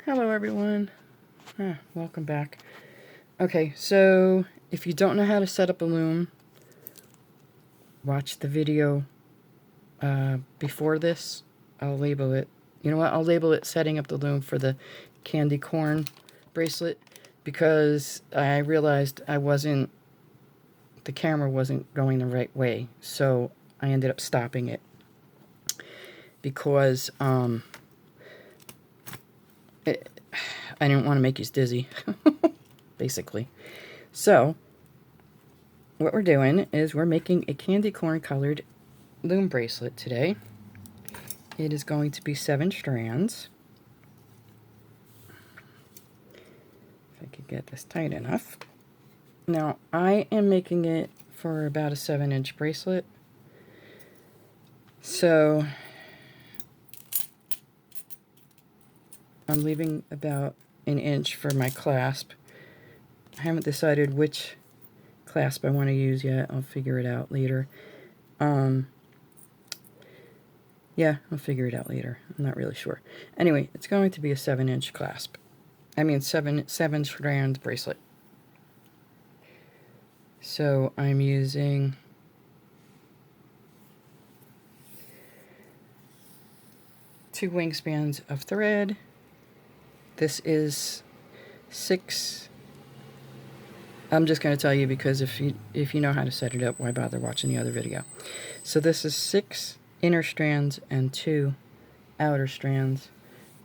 Hello everyone. Welcome back. Okay, so if you don't know how to set up a loom, watch the video before this. I'll label it. You know what? I'll label it setting up the loom for the candy corn bracelet because I realized the camera wasn't going the right way. So I ended up stopping it because I didn't want to make you dizzy, basically. So what we're doing is we're making a candy corn colored loom bracelet today. It is going to be 7 strands. If I could get this tight enough. Now I am making it for about a 7-inch bracelet. So I'm leaving about an inch for my clasp. I haven't decided which clasp I want to use yet. I'll figure it out later. Yeah, I'll figure it out later. I'm not really sure. Anyway, it's going to be a 7-inch clasp. I mean 7 strand bracelet. So I'm using two wingspans of thread. This is 6. I'm just going to tell you because if you know how to set it up, why bother watching the other video? So this is 6 inner strands and 2 outer strands.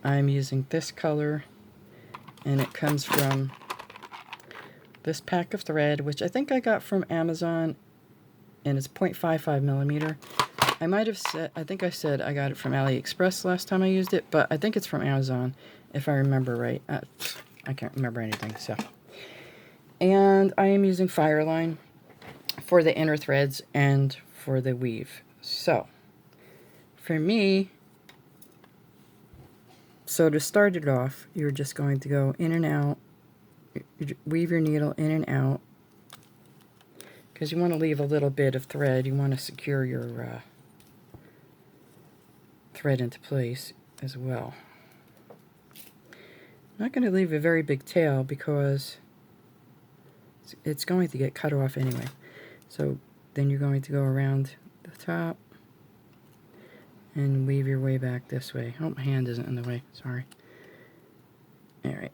I'm using this color, and it comes from this pack of thread, which I think I got from Amazon, and it's 0.55 millimeter. I might have said, I think I said I got it from AliExpress last time I used it, but I think it's from Amazon, if I remember right. I can't remember anything, so. And I am using Fireline for the inner threads and for the weave. So, for me, so to start it off, you're just going to go in and out, weave your needle in and out, because you want to leave a little bit of thread. You want to secure your thread into place as well. I'm not going to leave a very big tail because it's going to get cut off anyway. So then you're going to go around the top and weave your way back this way. Oh, my hand isn't in the way. Sorry. Alright.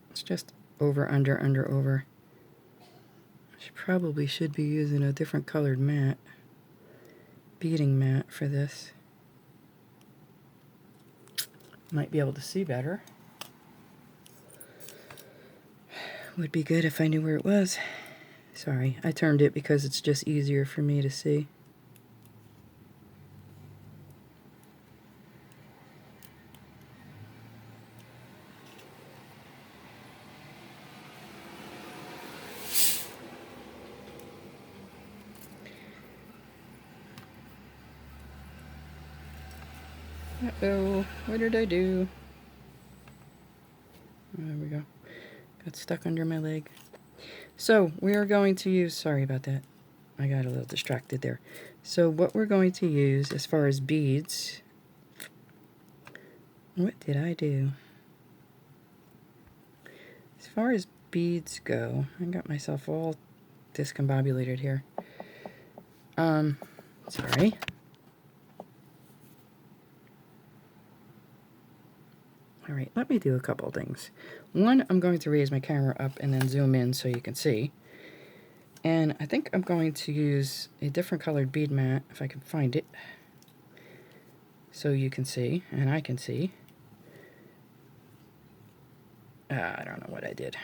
It's just over, under, over. Probably should be using a different colored mat, beading mat for this. Might be able to see better. Would be good if I knew where it was. Sorry, I turned it because it's just easier for me to see. Uh-oh, what did I do? There we go. Got stuck under my leg. So, we are going to use, sorry about that. I got a little distracted there. So, what we're going to use as far as beads, what did I do? As far as beads go, I got myself all discombobulated here. Sorry. Alright, let me do a couple things. One, I'm going to raise my camera up and then zoom in so you can see. And I think I'm going to use a different colored bead mat, if I can find it, so you can see, and I can see. I don't know what I did.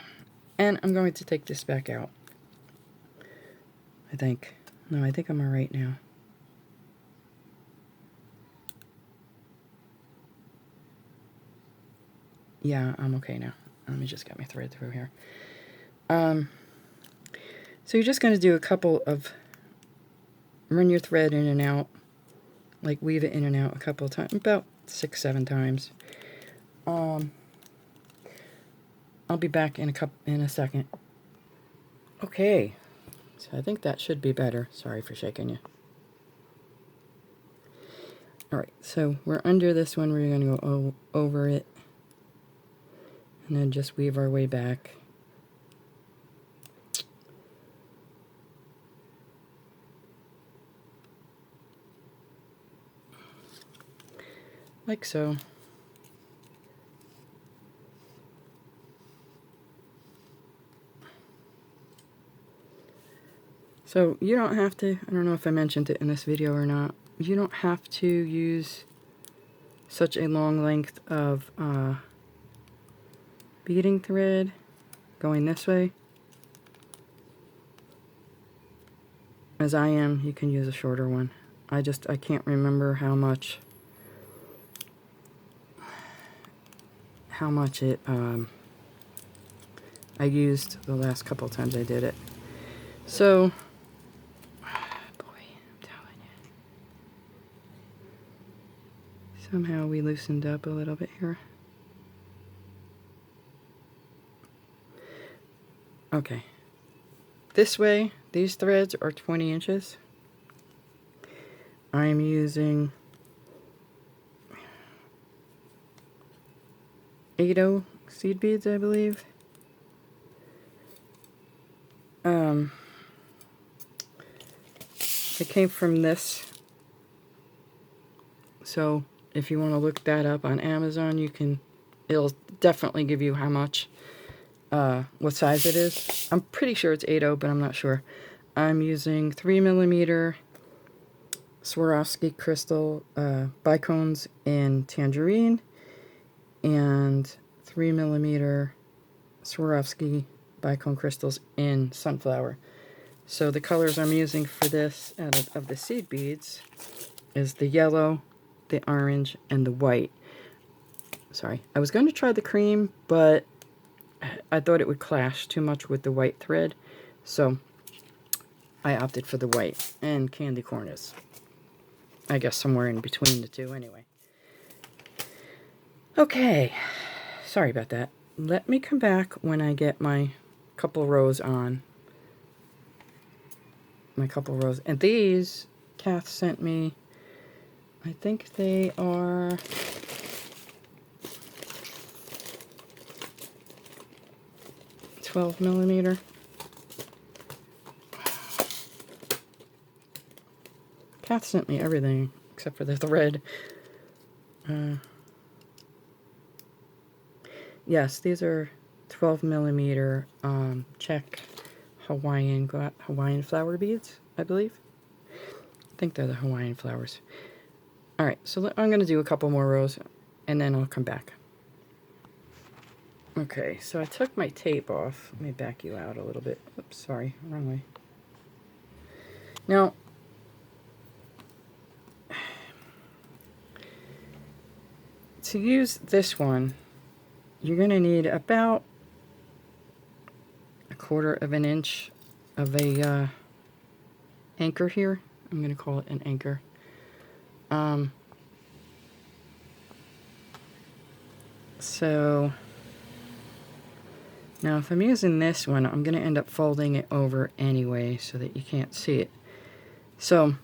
And I'm going to take this back out. I think. No, I think I'm alright now. Yeah, I'm okay now. Let me just get my thread through here. So you're just going to do a couple of, run your thread in and out, like weave it in and out a couple of times, about 6-7 times. I'll be back in a second. Okay, so I think that should be better. Sorry for shaking you. Alright, so we're under this one. We're going to go over it. And then just weave our way back. Like so. So you don't have to, I don't know if I mentioned it in this video or not, you don't have to use such a long length of beading thread going this way. As I am, you can use a shorter one. I can't remember how much it I used the last couple times I did it. So boy, I'm telling you. Somehow we loosened up a little bit here. Okay. This way, these threads are 20 inches. I'm using 80 seed beads, I believe. It came from this. So if you want to look that up on Amazon, you can, it'll definitely give you how much, what size it is. I'm pretty sure it's 80, but I'm not sure. I'm using 3mm Swarovski crystal bicones in tangerine and 3mm Swarovski bicone crystals in sunflower. So the colors I'm using for this out of the seed beads is the yellow, the orange, and the white. Sorry, I was going to try the cream, but I thought it would clash too much with the white thread, so I opted for the white. And candy corn is, I guess, somewhere in between the two anyway. Okay, sorry about that. Let me come back when I get my couple rows on. And these, Kath sent me, I think they are 12mm. Kath sent me everything except for the thread. Yes, these are 12mm check Hawaiian flower beads, I believe. I think they're the Hawaiian flowers. Alright, so I'm going to do a couple more rows, and then I'll come back. Okay, so I took my tape off. Let me back you out a little bit. Oops, sorry, wrong way. Now, to use this one, you're going to need about 1/4 of an inch of a anchor here. I'm going to call it an anchor. So now if I'm using this one, I'm going to end up folding it over anyway so that you can't see it. So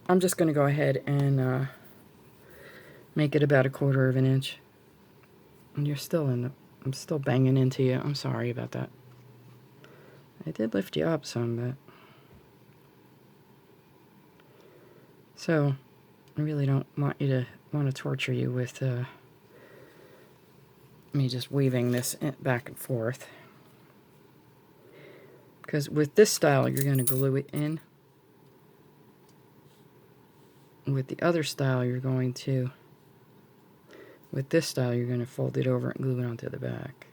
I'm just going to go ahead and make it about 1/4 of an inch. And you're still in the, I'm still banging into you. I'm sorry about that. I did lift you up some, but so I really don't want to torture you with me just weaving this back and forth. Because with this style, you're going to glue it in. With the other style, with this style, you're going to fold it over and glue it onto the back.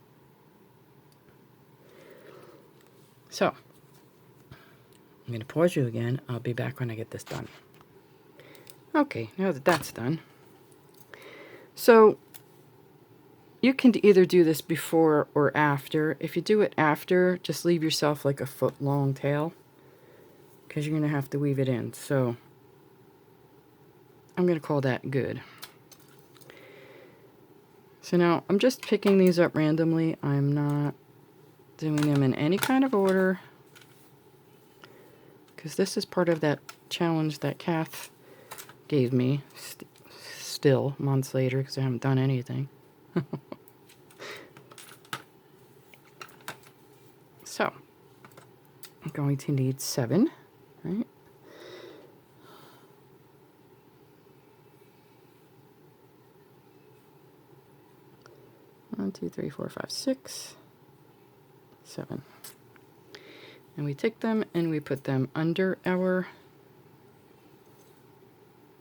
So, I'm going to pause you again. I'll be back when I get this done. Okay, now that that's done. So, you can either do this before or after. If you do it after, just leave yourself like a 1-foot-long tail, because you're going to have to weave it in. So, I'm going to call that good. So now, I'm just picking these up randomly. I'm not doing them in any kind of order, because this is part of that challenge that Kath gave me. still, months later, because I haven't done anything. So, I'm going to need 7, right? 1, 2, 3, 4, 5, 6, 7. And we take them and we put them under our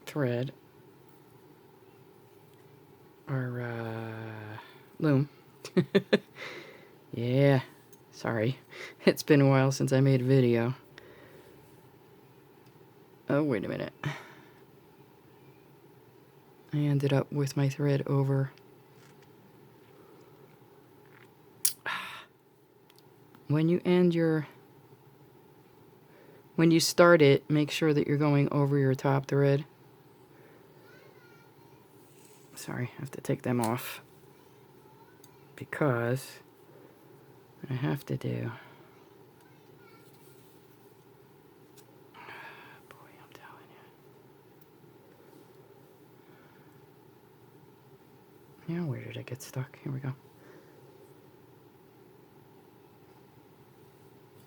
thread, our loom. Yeah, sorry. It's been a while since I made a video. Oh, wait a minute. I ended up with my thread over. When you start it, make sure that you're going over your top thread. Sorry, I have to take them off because I have to do. Boy, I'm telling you. Now, where did I get stuck? Here we go.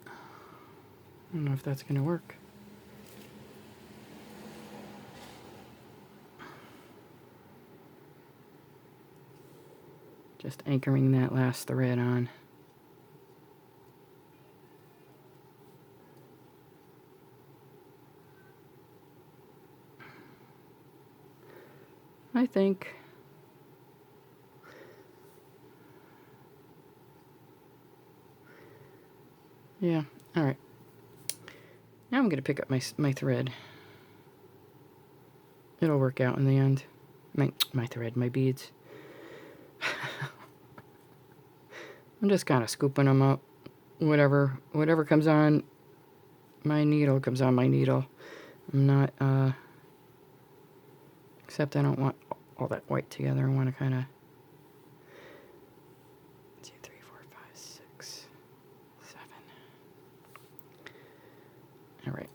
I don't know if that's going to work. Just anchoring that last thread on. I think. Yeah, all right. Now I'm going to pick up my thread. It'll work out in the end. My thread, my beads. I'm just kind of scooping them up. Whatever comes on my needle comes on my needle. I'm not, except I don't want all that white together. I want to kind of 2, 3, 4, 5, 6, 7. All right.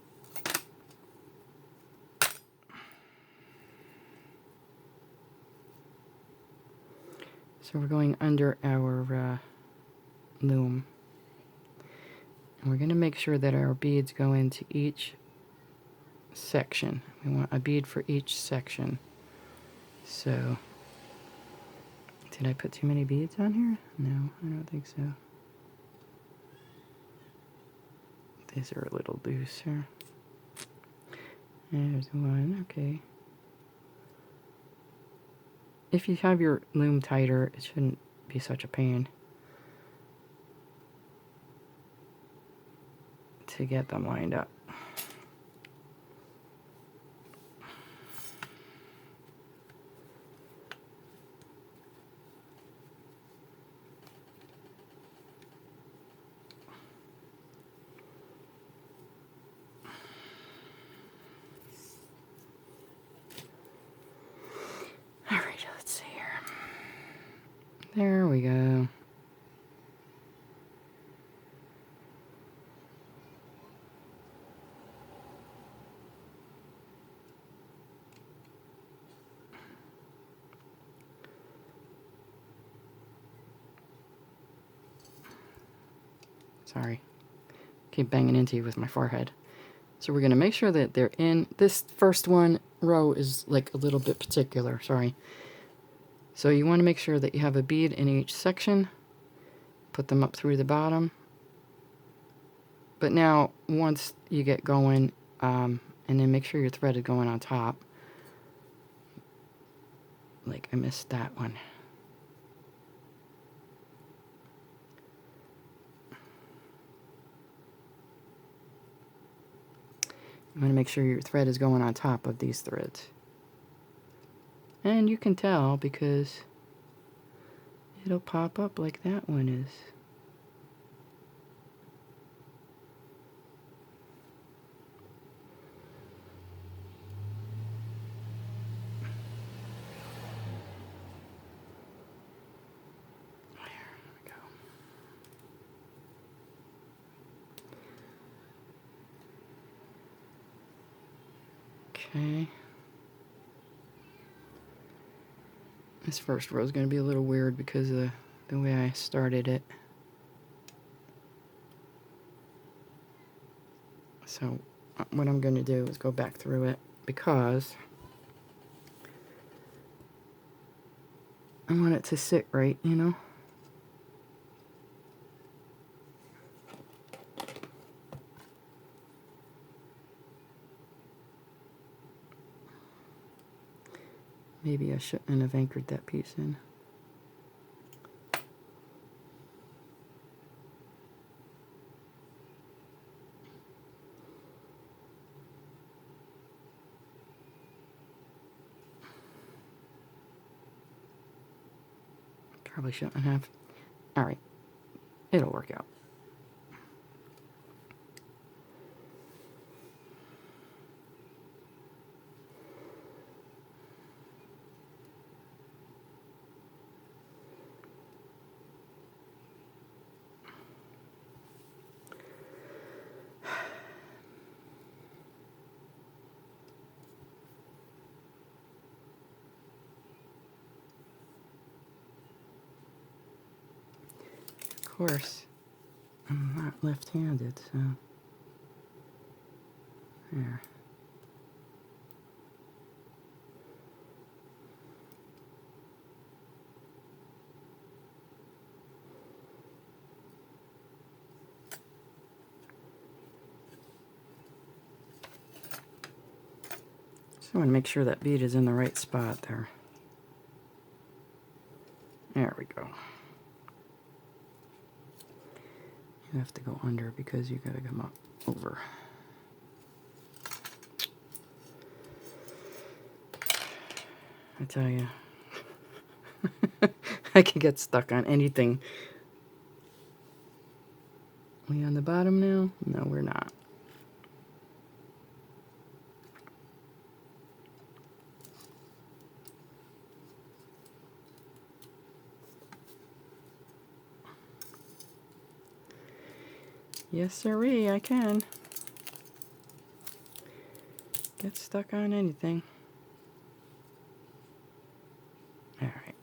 So we're going under our loom. And we're going to make sure that our beads go into each section. We want a bead for each section. So, did I put too many beads on here? No, I don't think so. These are a little looser. There's one, okay. If you have your loom tighter, it shouldn't be such a pain to get them lined up. All right, let's see here. There we go. Sorry. Keep banging into you with my forehead. So we're going to make sure that they're in. This first row is like a little bit particular, sorry. So you want to make sure that you have a bead in each section. Put them up through the bottom. But now, once you get going, and then make sure your thread is going on top. Like, I missed that one. You want to make sure your thread is going on top of these threads. And you can tell because it'll pop up like that one is. There we go. Okay. This first row is going to be a little weird because of the way I started it. So what I'm going to do is go back through it because I want it to sit right, you know? Maybe I shouldn't have anchored that piece in. Probably shouldn't have. All right, it'll work out. Of course, I'm not left-handed, so there. So I want to make sure that bead is in the right spot there. There we go. You have to go under because you got to come up over. I tell you, I can get stuck on anything. We on the bottom now? No, we're not. Yes, sirree, I can. Get stuck on anything. All right.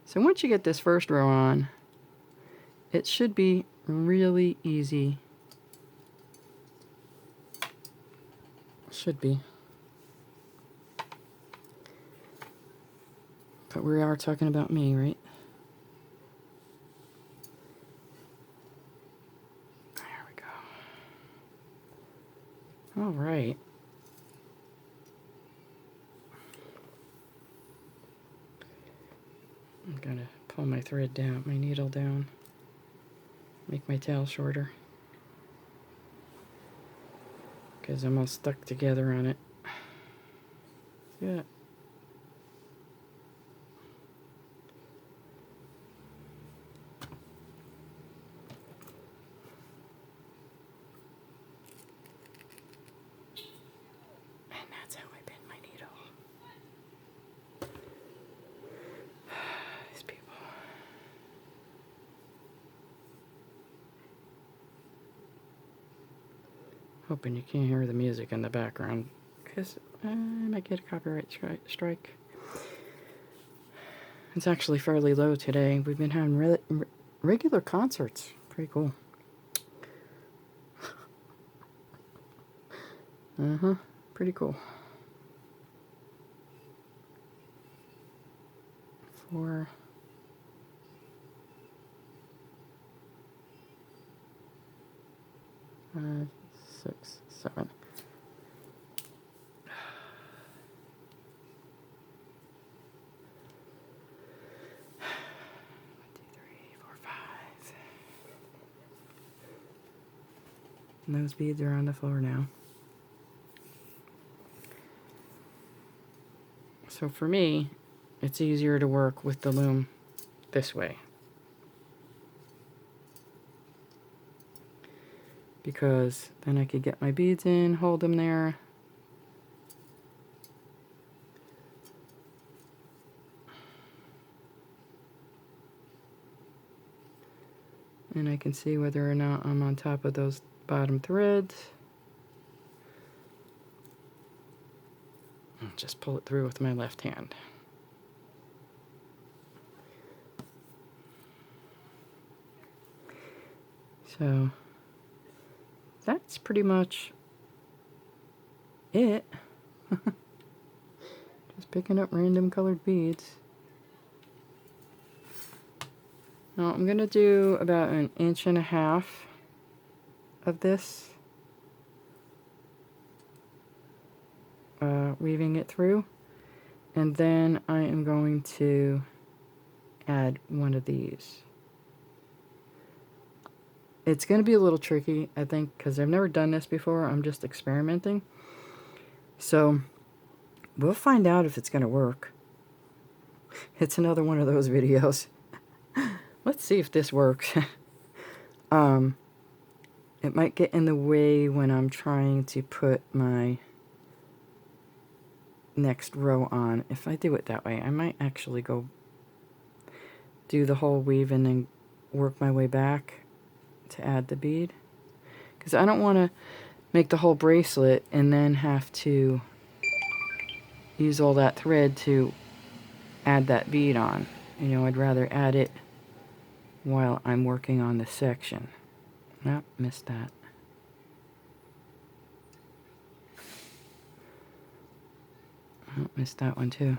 So once you get this first row on, it should be really easy. Should be. But we are talking about me, right? There we go. All right. I'm going to pull my thread down, my needle down, make my tail shorter, because I'm all stuck together on it. Yeah. And that's how I bend my needle. These people. Hoping you can't hear the music in the background, because I might get a copyright strike. It's actually fairly low today. We've been having regular concerts. Pretty cool. Pretty cool. 4. 5, 6, 7. 5. And those beads are on the floor now. So for me, it's easier to work with the loom this way, because then I could get my beads in, hold them there. And I can see whether or not I'm on top of those bottom threads. I'll just pull it through with my left hand. So that's pretty much it. Just picking up random colored beads. Now I'm going to do about 1.5 inches of this, weaving it through, and then I am going to add one of these. It's going to be a little tricky, I think, because I've never done this before. I'm just experimenting. So we'll find out if it's going to work. It's another one of those videos. Let's see if this works. It might get in the way when I'm trying to put my next row on. If I do it that way, I might actually go do the whole weave and then work my way back to add the bead, because I don't want to make the whole bracelet and then have to use all that thread to add that bead on. You know, I'd rather add it while I'm working on the section. Nope, missed that. Oh, missed that one too.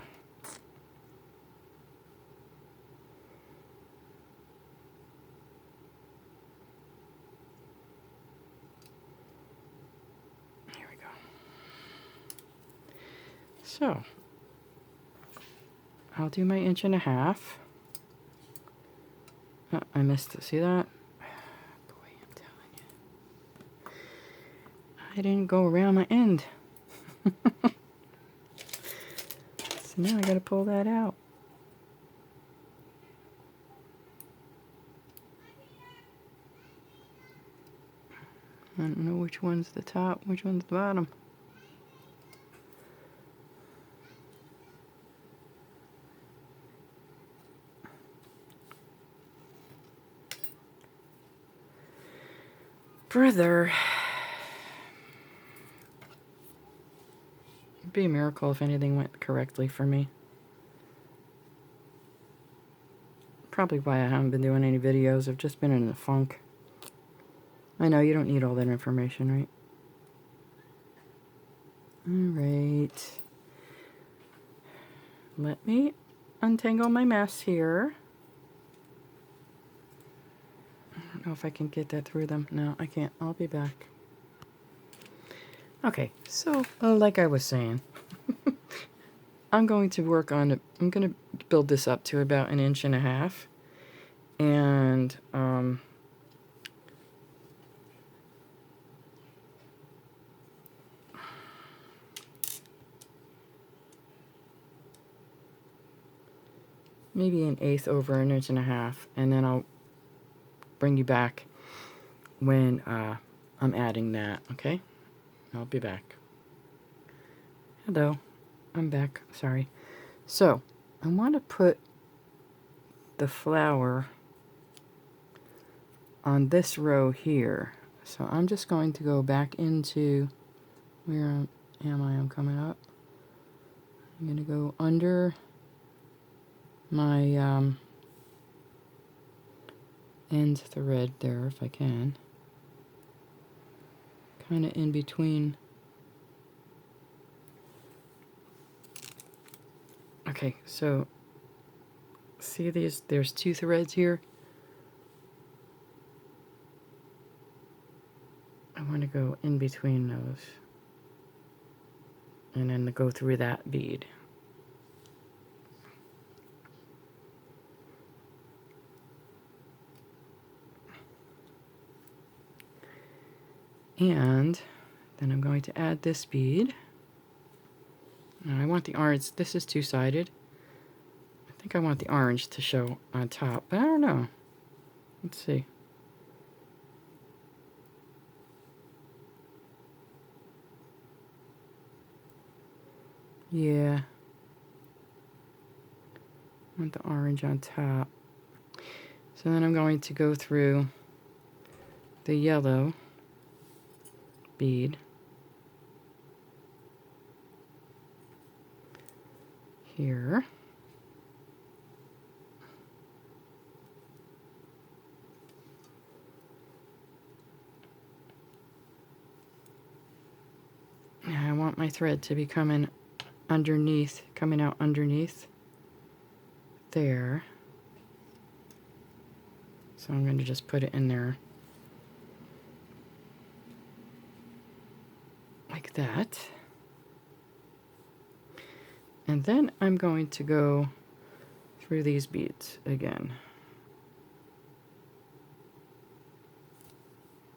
So, I'll do my 1.5 inches. Oh, I missed it. See that? Boy, I'm telling you. I didn't go around my end. So now I gotta pull that out. I don't know which one's the top, which one's the bottom. Brother. It'd be a miracle if anything went correctly for me. Probably why I haven't been doing any videos. I've just been in a funk. I know you don't need all that information, right? Alright. Let me untangle my mess here. I don't know if I can get that through them. No, I can't. I'll be back. Okay, so like I was saying, I'm going to work on it. I'm going to build this up to about 1.5 inches. And maybe 1/8 over 1.5 inches, and then I'll bring you back when I'm adding that, okay? I'll be back. Hello, I'm back, sorry. So, I want to put the flower on this row here. So I'm just going to go back into, where am I? I'm coming up. I'm going to go under my end thread there if I can. Kind of in between. Okay, so see these? There's 2 threads here. I want to go in between those. And then go through that bead. And then I'm going to add this bead. And I want the orange. This is 2-sided. I think I want the orange to show on top, but I don't know. Let's see. Yeah. I want the orange on top. So then I'm going to go through the yellow bead here. want my thread to be coming underneath, coming out underneath there. So I'm going to just put it in there like that. And then I'm going to go through these beads again.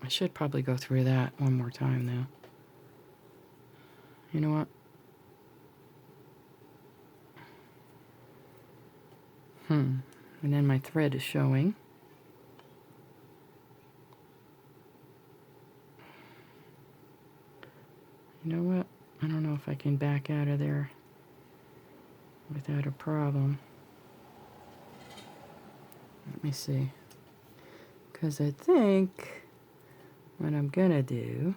I should probably go through that one more time though. You know what? And then my thread is showing. You know what? I don't know if I can back out of there without a problem. Let me see. Because I think what I'm gonna do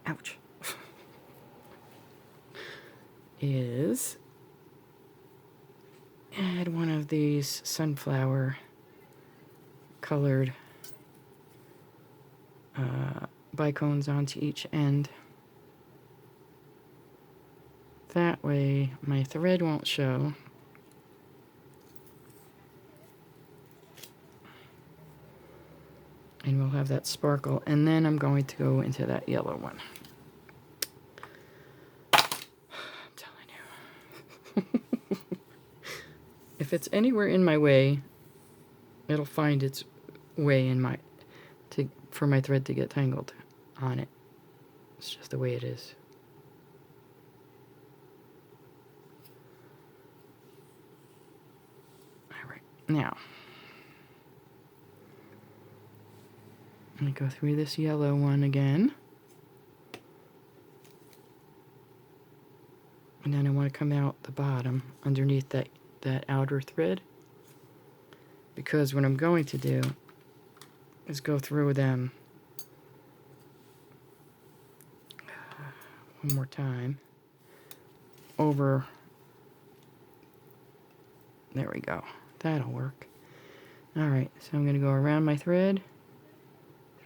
ouch is add one of these sunflower colored bicones onto each end. That way my thread won't show. And we'll have that sparkle. And then I'm going to go into that yellow one. I'm telling you. If it's anywhere in my way, it'll find its way in my for my thread to get tangled on it. It's just the way it is. All right, now I'm going to go through this yellow one again. And then I want to come out the bottom underneath that outer thread. Because what I'm going to do is go through them one more time over. There we go. That'll work. All right, so I'm going to go around my thread,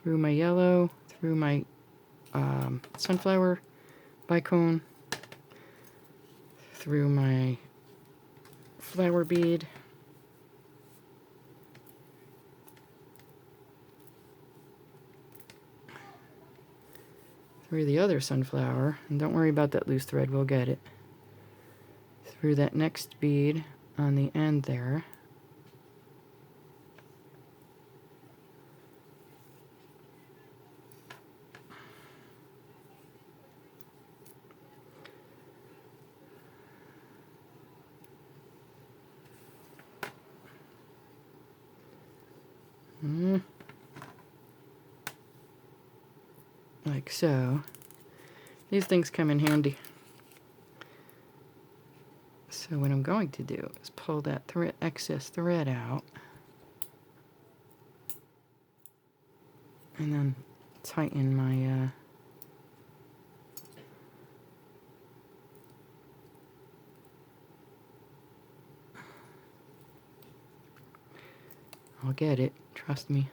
through my yellow, through my sunflower bicone, through my flower bead, through the other sunflower, and don't worry about that loose thread, we'll get it, through that next bead on the end there, like so. These things come in handy. So what I'm going to do is pull that excess thread out and then tighten my I'll get it, trust me.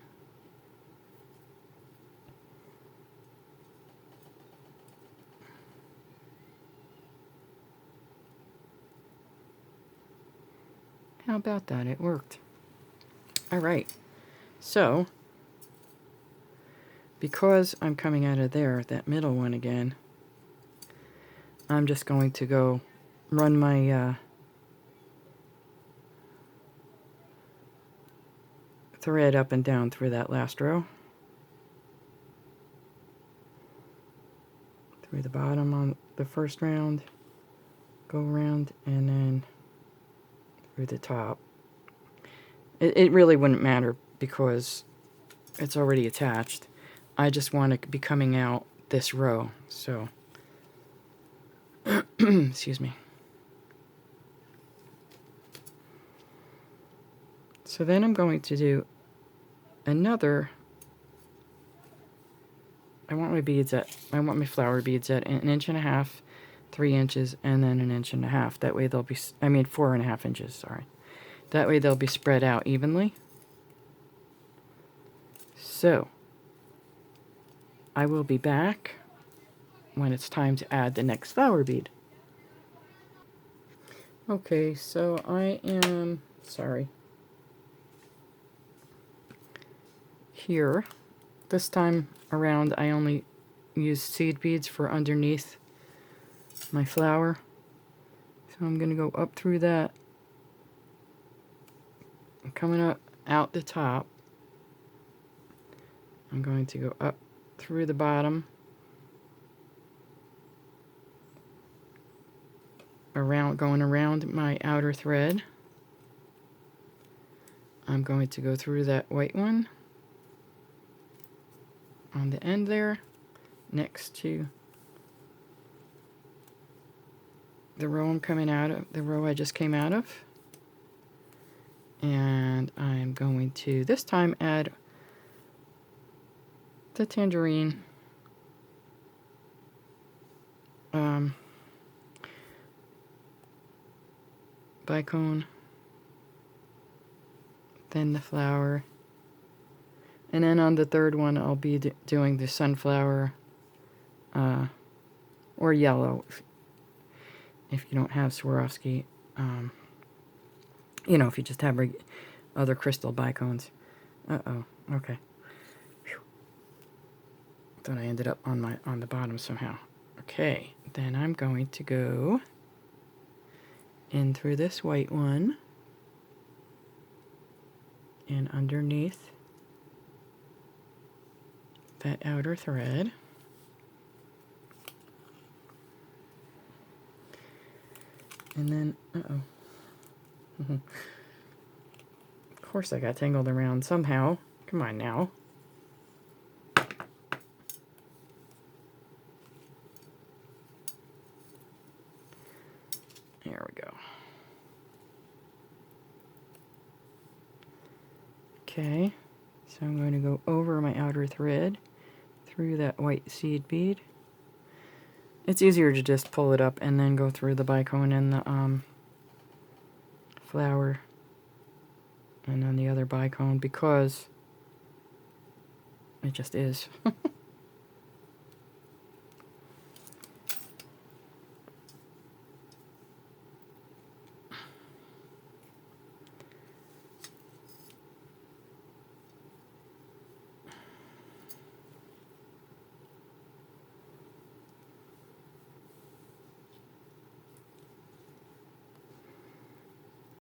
How about that? It worked. All right. So, because I'm coming out of there, that middle one again, I'm just going to go run my thread up and down through that last row. Through the bottom on the first round, go around, and then through the top. It really wouldn't matter because it's already attached. I just want to be coming out this row, so excuse me. So then I'm going to do another. I want my flower beads at 1.5 inches, 3 inches, and then 1.5 inches. That way they'll be, 4.5 inches, sorry. That way they'll be spread out evenly. So, I will be back when it's time to add the next flower bead. Okay, so I am, sorry, here. This time around I only used seed beads for underneath my flower. So I'm going to go up through that. I'm coming up out the top. I'm going to go up through the bottom, going around my outer thread. I'm going to go through that white one on the end there, next to the row I'm coming out of, the row I just came out of. And I'm going to this time add the tangerine bicone, then the flower, and then on the third one I'll be doing the sunflower or yellow if you don't have Swarovski. You know, if you just have other crystal bicones. Okay. Whew. Thought I ended up on the bottom somehow. Okay, then I'm going to go in through this white one and underneath that outer thread. And then, of course I got tangled around somehow. Come on now. There we go. Okay, so I'm going to go over my outer thread through that white seed bead. It's easier to just pull it up and then go through the bicone and the flower and then the other bicone, because it just is.